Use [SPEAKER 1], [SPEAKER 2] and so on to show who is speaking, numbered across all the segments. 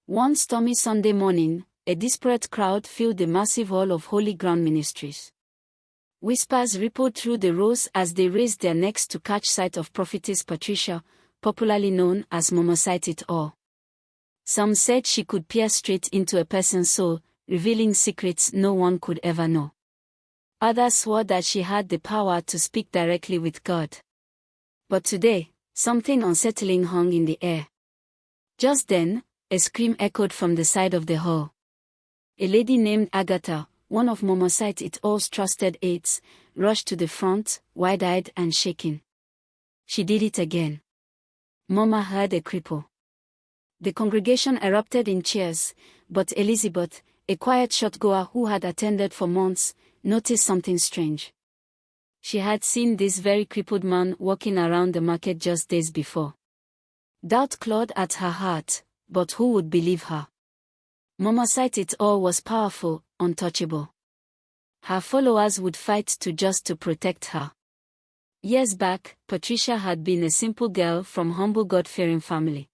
[SPEAKER 1] One stormy Sunday morning, a disparate crowd filled the massive hall of Holy Ground Ministries. Whispers rippled through the rows as they raised their necks to catch sight of Prophetess Patricia, popularly known as Mama Sight It All. Some said she could peer straight into a person's soul, revealing secrets no one could ever know. Others swore that she had the power to speak directly with God. But today, something unsettling hung in the air. Just then, a scream echoed from the side of the hall. A lady named Agatha, one of Mama Sight It All's trusted aides, rushed to the front, wide-eyed and shaking. She did it again. Mama heard a cripple. The congregation erupted in cheers, but Elizabeth, a quiet churchgoer who had attended for months, noticed something strange. She had seen this very crippled man walking around the market just days before. Doubt clawed at her heart, but who would believe her? Mama Sight It All was powerful, untouchable. Her followers would fight to protect her. Years back, Patricia had been a simple girl from humble God-fearing family.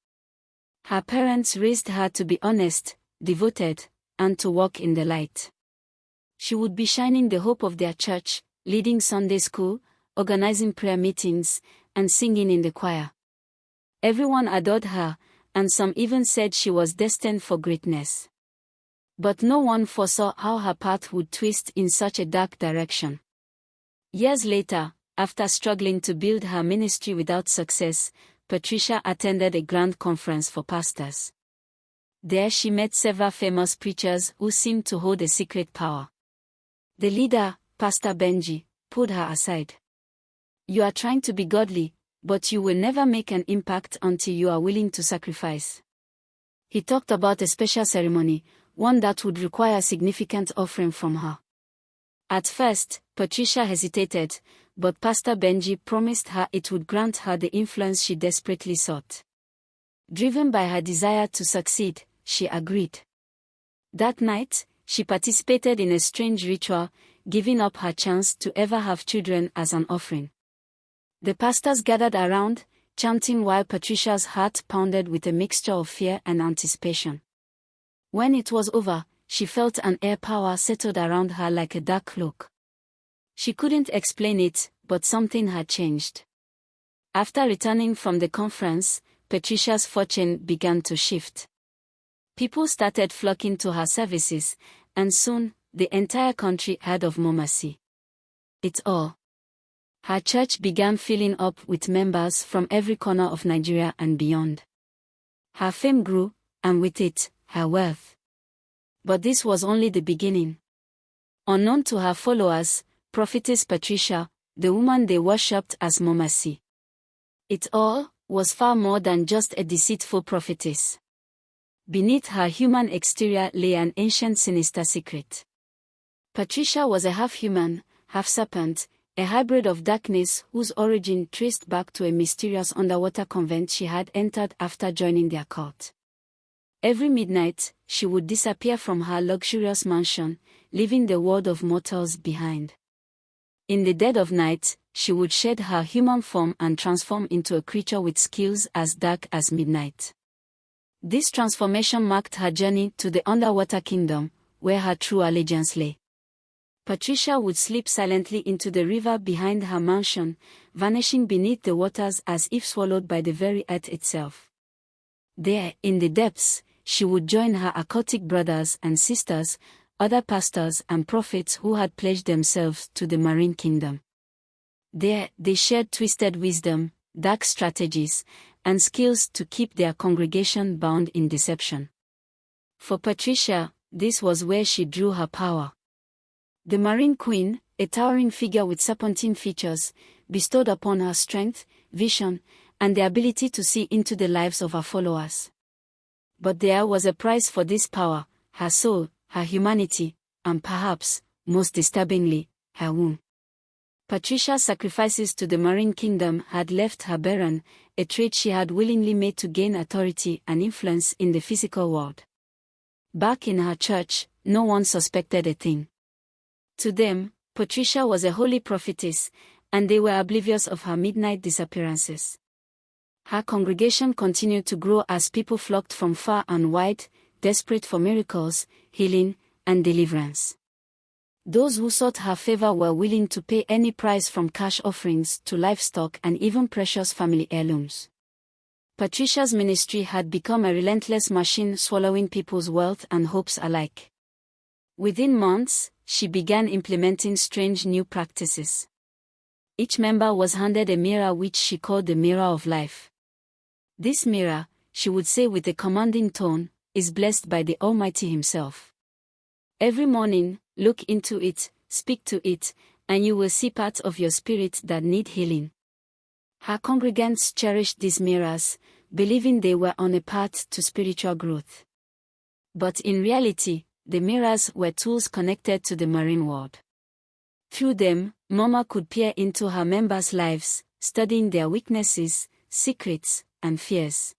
[SPEAKER 1] Her parents raised her to be honest, devoted, and to walk in the light. She would be shining the hope of their church, leading Sunday school, organizing prayer meetings, and singing in the choir. Everyone adored her, and some even said she was destined for greatness. But no one foresaw how her path would twist in such a dark direction. Years later, after struggling to build her ministry without success, Patricia attended a grand conference for pastors. There she met several famous preachers who seemed to hold a secret power. The leader, Pastor Benji, pulled her aside. "You are trying to be godly, but you will never make an impact until you are willing to sacrifice." He talked about a special ceremony, one that would require a significant offering from her. At first, Patricia hesitated, but Pastor Benji promised her it would grant her the influence she desperately sought. Driven by her desire to succeed, she agreed. That night, she participated in a strange ritual, giving up her chance to ever have children as an offering. The pastors gathered around, chanting while Patricia's heart pounded with a mixture of fear and anticipation. When it was over, she felt an air power settled around her like a dark cloak. She couldn't explain it, but something had changed. After returning from the conference, Patricia's fortune began to shift. People started flocking to her services, and soon, the entire country heard of Mama Sight It All. Her church began filling up with members from every corner of Nigeria and beyond. Her fame grew, and with it, her wealth. But this was only the beginning. Unknown to her followers, Prophetess Patricia, the woman they worshipped as Mama Sight It All, was far more than just a deceitful prophetess. Beneath her human exterior lay an ancient sinister secret. Patricia was a half-human, half-serpent, a hybrid of darkness whose origin traced back to a mysterious underwater convent she had entered after joining their cult. Every midnight, she would disappear from her luxurious mansion, leaving the world of mortals behind. In the dead of night, she would shed her human form and transform into a creature with skills as dark as midnight. This transformation marked her journey to the underwater kingdom, where her true allegiance lay. Patricia would slip silently into the river behind her mansion, vanishing beneath the waters as if swallowed by the very earth itself. There, in the depths, she would join her occultic brothers and sisters, other pastors and prophets who had pledged themselves to the marine kingdom. There, they shared twisted wisdom, dark strategies, and skills to keep their congregation bound in deception. For Patricia, this was where she drew her power. The Marine Queen, a towering figure with serpentine features, bestowed upon her strength, vision, and the ability to see into the lives of her followers. But there was a price for this power: her soul, her humanity, and perhaps, most disturbingly, her womb. Patricia's sacrifices to the Marine Kingdom had left her barren, a trade she had willingly made to gain authority and influence in the physical world. Back in her church, no one suspected a thing. To them, Patricia was a holy prophetess, and they were oblivious of her midnight disappearances. Her congregation continued to grow as people flocked from far and wide, desperate for miracles, healing, and deliverance. Those who sought her favor were willing to pay any price from cash offerings to livestock and even precious family heirlooms. Patricia's ministry had become a relentless machine swallowing people's wealth and hopes alike. Within months, she began implementing strange new practices. Each member was handed a mirror which she called the mirror of life. This mirror, she would say with a commanding tone, is blessed by the Almighty Himself. Every morning, look into it, speak to it, and you will see parts of your spirit that need healing. Her congregants cherished these mirrors, believing they were on a path to spiritual growth. But in reality, the mirrors were tools connected to the marine world. Through them, Mama could peer into her members' lives, studying their weaknesses, secrets, and fears.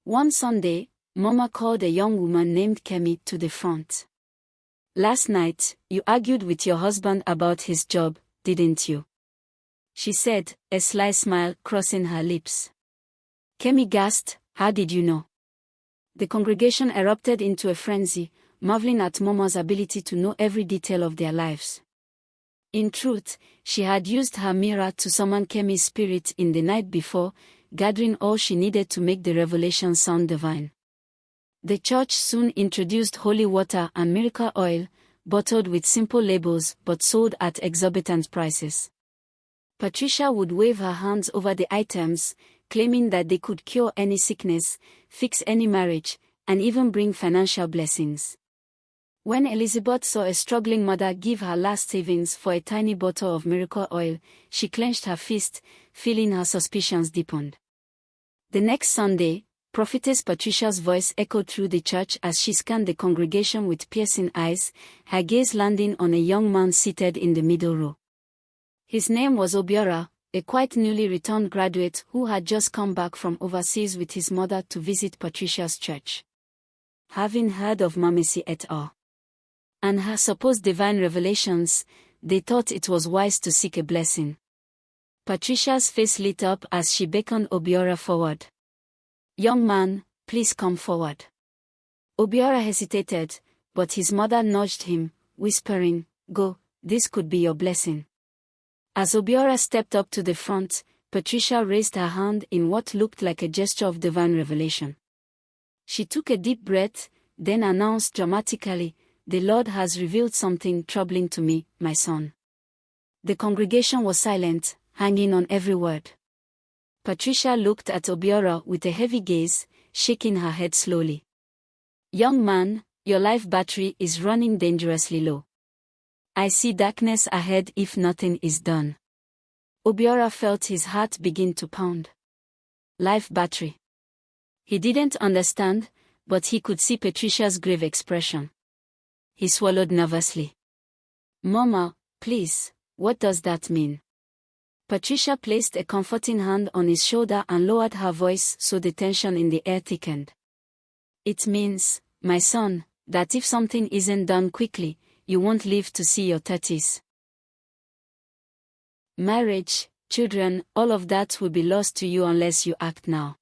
[SPEAKER 1] One Sunday, Mama called a young woman named Kemi to the front. "Last night, you argued with your husband about his job, didn't you?" she said, a sly smile crossing her lips. Kemi gasped, "How did you know?" The congregation erupted into a frenzy, marveling at Mama's ability to know every detail of their lives. In truth, she had used her mirror to summon Kemi's spirit in the night before, gathering all she needed to make the revelation sound divine. The church soon introduced holy water and miracle oil, bottled with simple labels but sold at exorbitant prices. Patricia would wave her hands over the items, claiming that they could cure any sickness, fix any marriage, and even bring financial blessings. When Elizabeth saw a struggling mother give her last savings for a tiny bottle of miracle oil, she clenched her fist, feeling her suspicions deepened. The next Sunday, Prophetess Patricia's voice echoed through the church as she scanned the congregation with piercing eyes, her gaze landing on a young man seated in the middle row. His name was Obiora, a quite newly returned graduate who had just come back from overseas with his mother to visit Patricia's church. Having heard of Mamesi et al. And her supposed divine revelations, they thought it was wise to seek a blessing. Patricia's face lit up as she beckoned Obiora forward. "Young man, please come forward." Obiora hesitated, but his mother nudged him, whispering, "Go, this could be your blessing." As Obiora stepped up to the front, Patricia raised her hand in what looked like a gesture of divine revelation. She took a deep breath, then announced dramatically, "The Lord has revealed something troubling to me, my son." The congregation was silent, hanging on every word. Patricia looked at Obiora with a heavy gaze, shaking her head slowly. "Young man, your life battery is running dangerously low. I see darkness ahead if nothing is done." Obiora felt his heart begin to pound. Life battery. He didn't understand, but he could see Patricia's grave expression. He swallowed nervously. "Mama, please, what does that mean?" Patricia placed a comforting hand on his shoulder and lowered her voice so the tension in the air thickened. "It means, my son, that if something isn't done quickly, you won't live to see your 30s. Marriage, children, all of that will be lost to you unless you act now."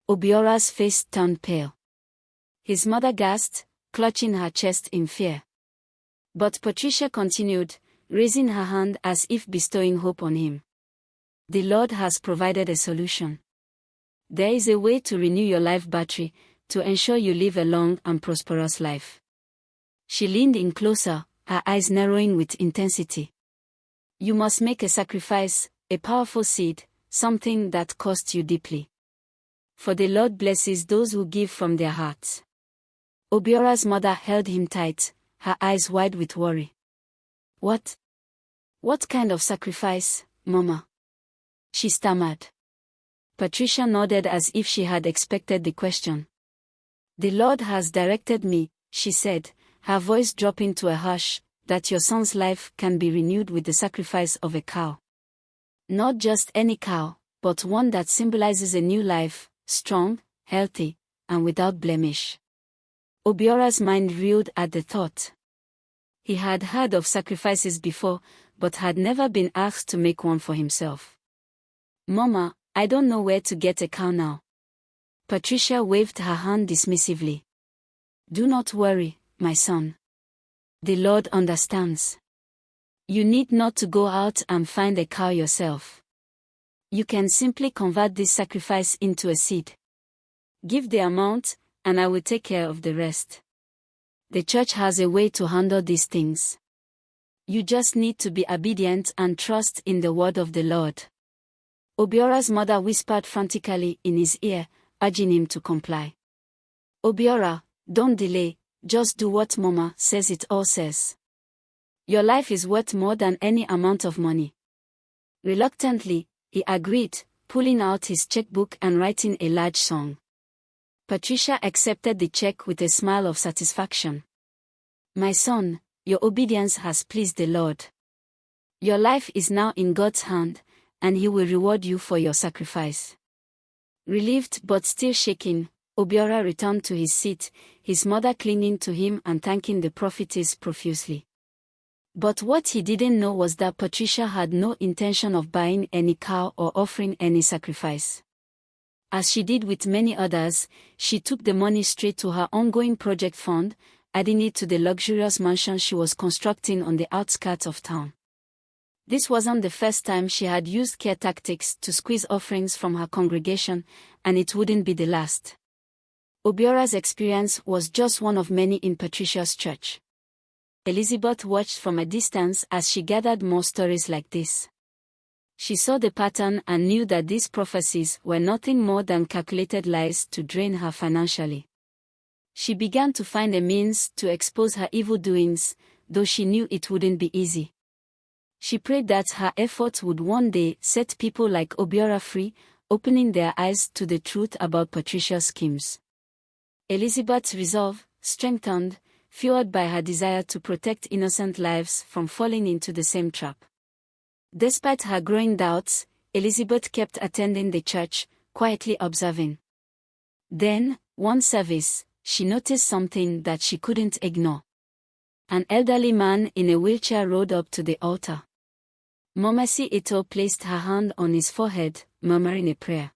[SPEAKER 1] Obiora's face turned pale. His mother gasped, clutching her chest in fear. But Patricia continued, raising her hand as if bestowing hope on him. "The Lord has provided a solution. There is a way to renew your life battery, to ensure you live a long and prosperous life." She leaned in closer, her eyes narrowing with intensity. "You must make a sacrifice, a powerful seed, something that costs you deeply. For the Lord blesses those who give from their hearts." Obiora's mother held him tight, her eyes wide with worry. What? What kind of sacrifice, Mama?" she stammered. Patricia nodded as if she had expected the question. "The Lord has directed me," she said, her voice dropping to a hush, "that your son's life can be renewed with the sacrifice of a cow. Not just any cow, but one that symbolizes a new life, strong, healthy, and without blemish." Obiora's mind reeled at the thought. He had heard of sacrifices before, but had never been asked to make one for himself. "Mama, I don't know where to get a cow now." Patricia waved her hand dismissively. Do not worry, my son. The Lord understands. You need not to go out and find a cow yourself. You can simply convert this sacrifice into a seed. Give the amount, and I will take care of the rest. The church has a way to handle these things. You just need to be obedient and trust in the word of the Lord. Obiora's mother whispered frantically in his ear, urging him to comply. Obiora, don't delay, just do what Mama says it all says. Your life is worth more than any amount of money. Reluctantly, he agreed, pulling out his checkbook and writing a large sum. Patricia accepted the check with a smile of satisfaction. My son, your obedience has pleased the Lord. Your life is now in God's hand, and He will reward you for your sacrifice. Relieved but still shaking, Obiora returned to his seat, his mother clinging to him and thanking the prophetess profusely. But what he didn't know was that Patricia had no intention of buying any cow or offering any sacrifice. As she did with many others, she took the money straight to her ongoing project fund, adding it to the luxurious mansion she was constructing on the outskirts of town. This wasn't the first time she had used care tactics to squeeze offerings from her congregation, and it wouldn't be the last. Obiora's experience was just one of many in Patricia's church. Elizabeth watched from a distance as she gathered more stories like this. She saw the pattern and knew that these prophecies were nothing more than calculated lies to drain her financially. She began to find a means to expose her evil doings, though she knew it wouldn't be easy. She prayed that her efforts would one day set people like Obiora free, opening their eyes to the truth about Patricia's schemes. Elizabeth's resolve, strengthened, fueled by her desire to protect innocent lives from falling into the same trap. Despite her growing doubts, Elizabeth kept attending the church, quietly observing. Then, one service, she noticed something that she couldn't ignore. An elderly man in a wheelchair rode up to the altar. Momesi Ito placed her hand on his forehead, murmuring a prayer.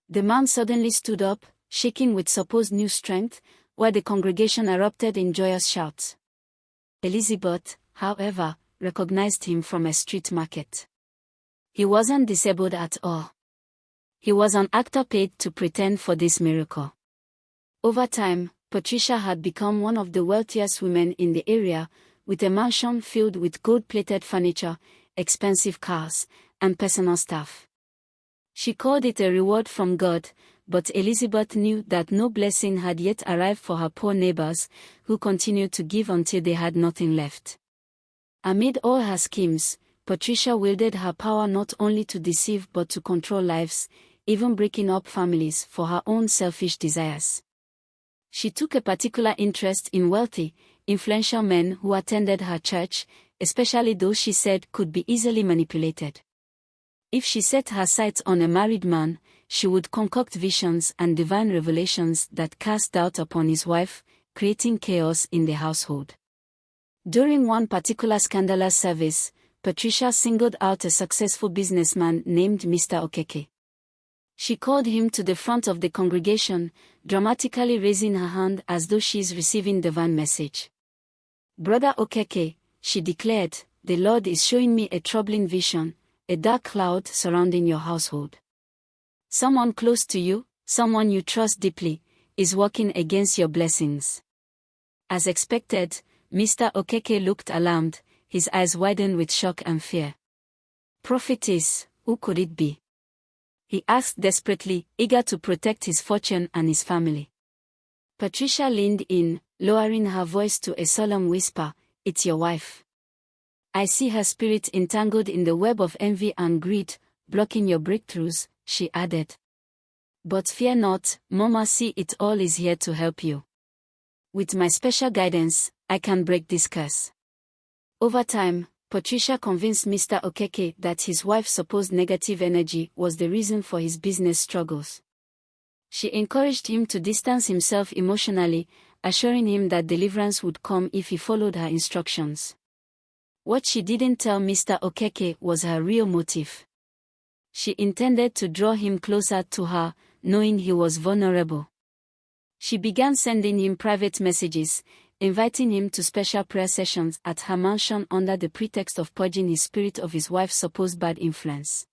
[SPEAKER 1] The man suddenly stood up, shaking with supposed new strength, while the congregation erupted in joyous shouts. Elizabeth, however, recognized him from a street market. He wasn't disabled at all. He was an actor paid to pretend for this miracle. Over time, Patricia had become one of the wealthiest women in the area, with a mansion filled with gold-plated furniture, expensive cars, and personal staff. She called it a reward from God, but Elizabeth knew that no blessing had yet arrived for her poor neighbors, who continued to give until they had nothing left. Amid all her schemes, Patricia wielded her power not only to deceive but to control lives, even breaking up families for her own selfish desires. She took a particular interest in wealthy, influential men who attended her church, especially those she said could be easily manipulated. If she set her sights on a married man, she would concoct visions and divine revelations that cast doubt upon his wife, creating chaos in the household. During one particular scandalous service, Patricia singled out a successful businessman named Mr. Okeke. She called him to the front of the congregation, dramatically raising her hand as though she is receiving divine message. Brother Okeke, she declared, the Lord is showing me a troubling vision, a dark cloud surrounding your household. Someone close to you, someone you trust deeply, is working against your blessings. As expected, Mr. Okeke looked alarmed, his eyes widened with shock and fear. Prophetess, who could it be? He asked desperately, eager to protect his fortune and his family. Patricia leaned in, lowering her voice to a solemn whisper, it's your wife. I see her spirit entangled in the web of envy and greed, blocking your breakthroughs, she added. But fear not, Mama See It All is here to help you. With my special guidance, I can break this curse. Over time, Patricia convinced Mr. Okeke that his wife's supposed negative energy was the reason for his business struggles. She encouraged him to distance himself emotionally, assuring him that deliverance would come if he followed her instructions. What she didn't tell Mr. Okeke was her real motive. She intended to draw him closer to her, knowing he was vulnerable. She began sending him private messages, inviting him to special prayer sessions at her mansion under the pretext of purging his spirit of his wife's supposed bad influence.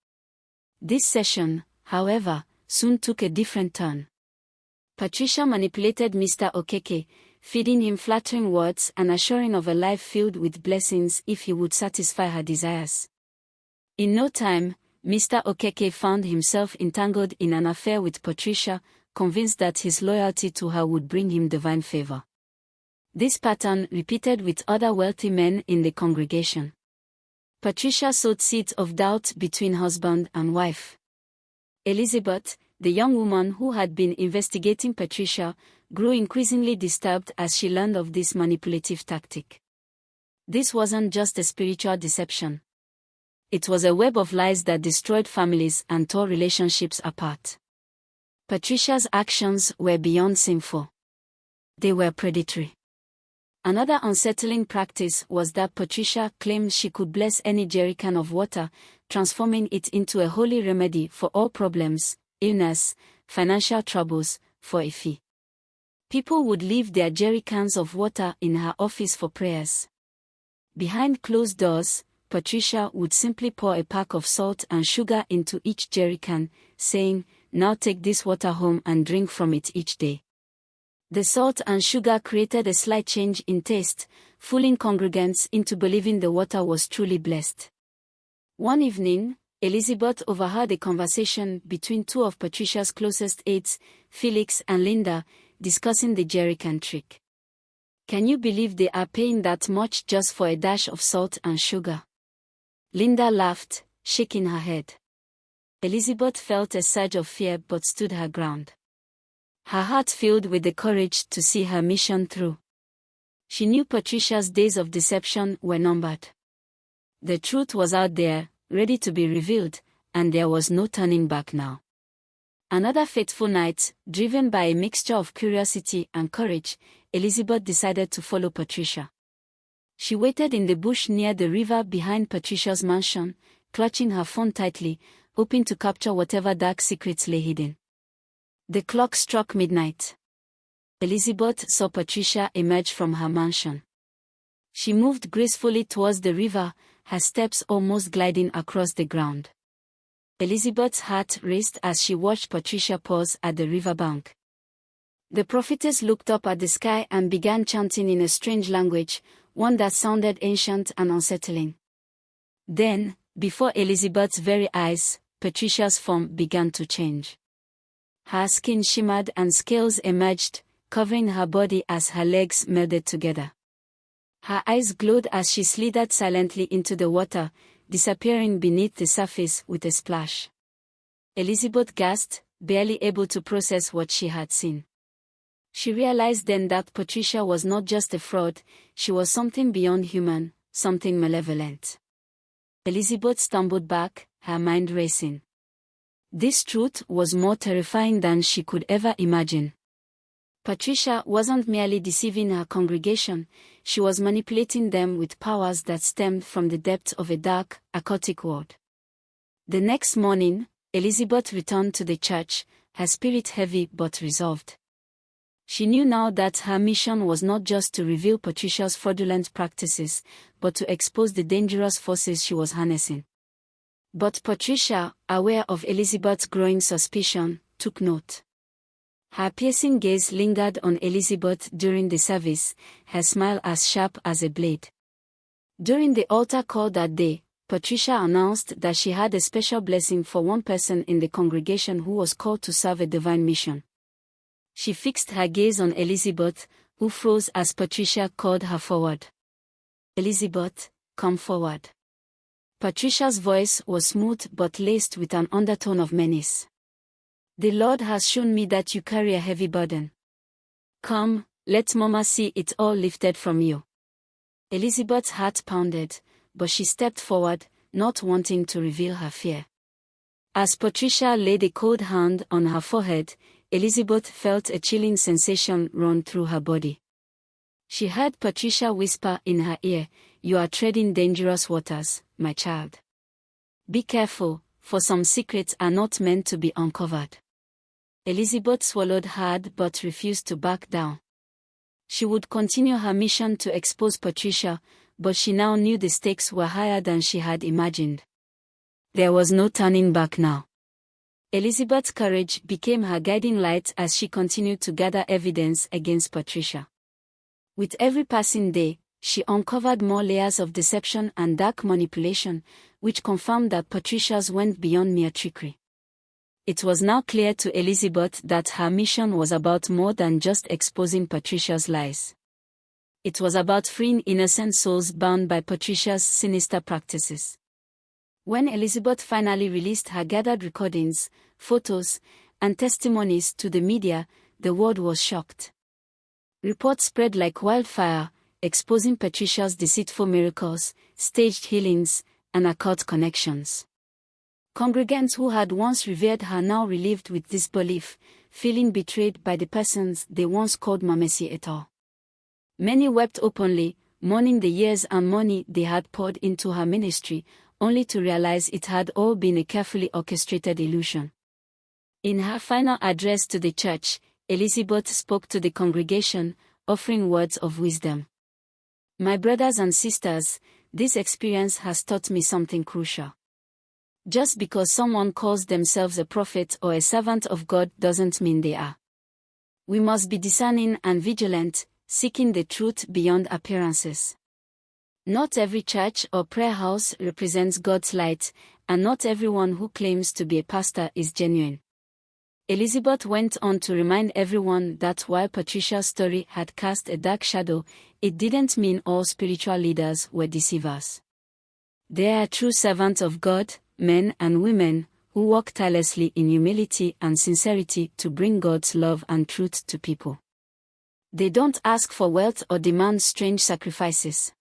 [SPEAKER 1] This session, however, soon took a different turn. Patricia manipulated Mr. Okeke, feeding him flattering words and assuring of a life filled with blessings if he would satisfy her desires. In no time, Mr. Okeke found himself entangled in an affair with Patricia, convinced that his loyalty to her would bring him divine favor. This pattern repeated with other wealthy men in the congregation. Patricia sowed seeds of doubt between husband and wife. Elizabeth, the young woman who had been investigating Patricia, grew increasingly disturbed as she learned of this manipulative tactic. This wasn't just a spiritual deception. It was a web of lies that destroyed families and tore relationships apart. Patricia's actions were beyond sinful. They were predatory. Another unsettling practice was that Patricia claimed she could bless any jerrycan of water, transforming it into a holy remedy for all problems, illness, financial troubles, for a fee. People would leave their jerrycans of water in her office for prayers. Behind closed doors, Patricia would simply pour a pack of salt and sugar into each jerrycan, saying, "Now take this water home and drink from it each day." The salt and sugar created a slight change in taste, fooling congregants into believing the water was truly blessed. One evening, Elizabeth overheard a conversation between two of Patricia's closest aides, Felix and Linda, discussing the jerrycan trick. "Can you believe they are paying that much just for a dash of salt and sugar?" Linda laughed, shaking her head. Elizabeth felt a surge of fear but stood her ground. Her heart filled with the courage to see her mission through. She knew Patricia's days of deception were numbered. The truth was out there, ready to be revealed, and there was no turning back now. Another fateful night, driven by a mixture of curiosity and courage, Elizabeth decided to follow Patricia. She waited in the bush near the river behind Patricia's mansion, clutching her phone tightly, hoping to capture whatever dark secrets lay hidden. The clock struck midnight. Elizabeth saw Patricia emerge from her mansion. She moved gracefully towards the river, her steps almost gliding across the ground. Elizabeth's heart raced as she watched Patricia pause at the riverbank. The prophetess looked up at the sky and began chanting in a strange language, one that sounded ancient and unsettling. Then, before Elizabeth's very eyes, Patricia's form began to change. Her skin shimmered and scales emerged, covering her body as her legs melded together. Her eyes glowed as she slithered silently into the water, disappearing beneath the surface with a splash. Elizabeth gasped, barely able to process what she had seen. She realized then that Patricia was not just a fraud, she was something beyond human, something malevolent. Elizabeth stumbled back, her mind racing. This truth was more terrifying than she could ever imagine. Patricia wasn't merely deceiving her congregation, she was manipulating them with powers that stemmed from the depths of a dark, occultic world. The next morning, Elizabeth returned to the church, her spirit heavy but resolved. She knew now that her mission was not just to reveal Patricia's fraudulent practices, but to expose the dangerous forces she was harnessing. But Patricia, aware of Elizabeth's growing suspicion, took note. Her piercing gaze lingered on Elizabeth during the service, her smile as sharp as a blade. During the altar call that day, Patricia announced that she had a special blessing for one person in the congregation who was called to serve a divine mission. She fixed her gaze on Elizabeth, who froze as Patricia called her forward. "Elizabeth, come forward." Patricia's voice was smooth but laced with an undertone of menace. "The Lord has shown me that you carry a heavy burden. Come, let Mama see it all lifted from you." Elizabeth's heart pounded, but she stepped forward, not wanting to reveal her fear. As Patricia laid a cold hand on her forehead, Elizabeth felt a chilling sensation run through her body. She heard Patricia whisper in her ear, "You are treading dangerous waters, my child. Be careful, for some secrets are not meant to be uncovered." Elizabeth swallowed hard but refused to back down. She would continue her mission to expose Patricia, but she now knew the stakes were higher than she had imagined. There was no turning back now. Elizabeth's courage became her guiding light as she continued to gather evidence against Patricia. With every passing day, she uncovered more layers of deception and dark manipulation, which confirmed that Patricia's went beyond mere trickery. It was now clear to Elizabeth that her mission was about more than just exposing Patricia's lies. It was about freeing innocent souls bound by Patricia's sinister practices. When Elizabeth finally released her gathered recordings, photos, and testimonies to the media, the world was shocked. Reports spread like wildfire, exposing Patricia's deceitful miracles, staged healings, and occult connections. Congregants who had once revered her now relived with disbelief, feeling betrayed by the persons they once called Mamesi et al. Many wept openly, mourning the years and money they had poured into her ministry, only to realize it had all been a carefully orchestrated illusion. In her final address to the church, Elizabeth spoke to the congregation, offering words of wisdom. My brothers and sisters, this experience has taught me something crucial. Just because someone calls themselves a prophet or a servant of God doesn't mean they are. We must be discerning and vigilant, seeking the truth beyond appearances. Not every church or prayer house represents God's light, and not everyone who claims to be a pastor is genuine. Elizabeth went on to remind everyone that while Patricia's story had cast a dark shadow, it didn't mean all spiritual leaders were deceivers. There are true servants of God, men and women, who walk tirelessly in humility and sincerity to bring God's love and truth to people. They don't ask for wealth or demand strange sacrifices.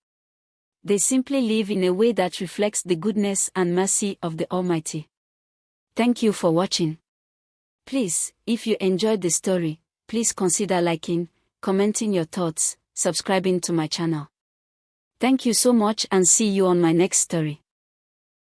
[SPEAKER 1] They simply live in a way that reflects the goodness and mercy of the Almighty. Thank you for watching. Please, if you enjoyed the story, please consider liking, commenting your thoughts, subscribing to my channel. Thank you so much and see you on my next story.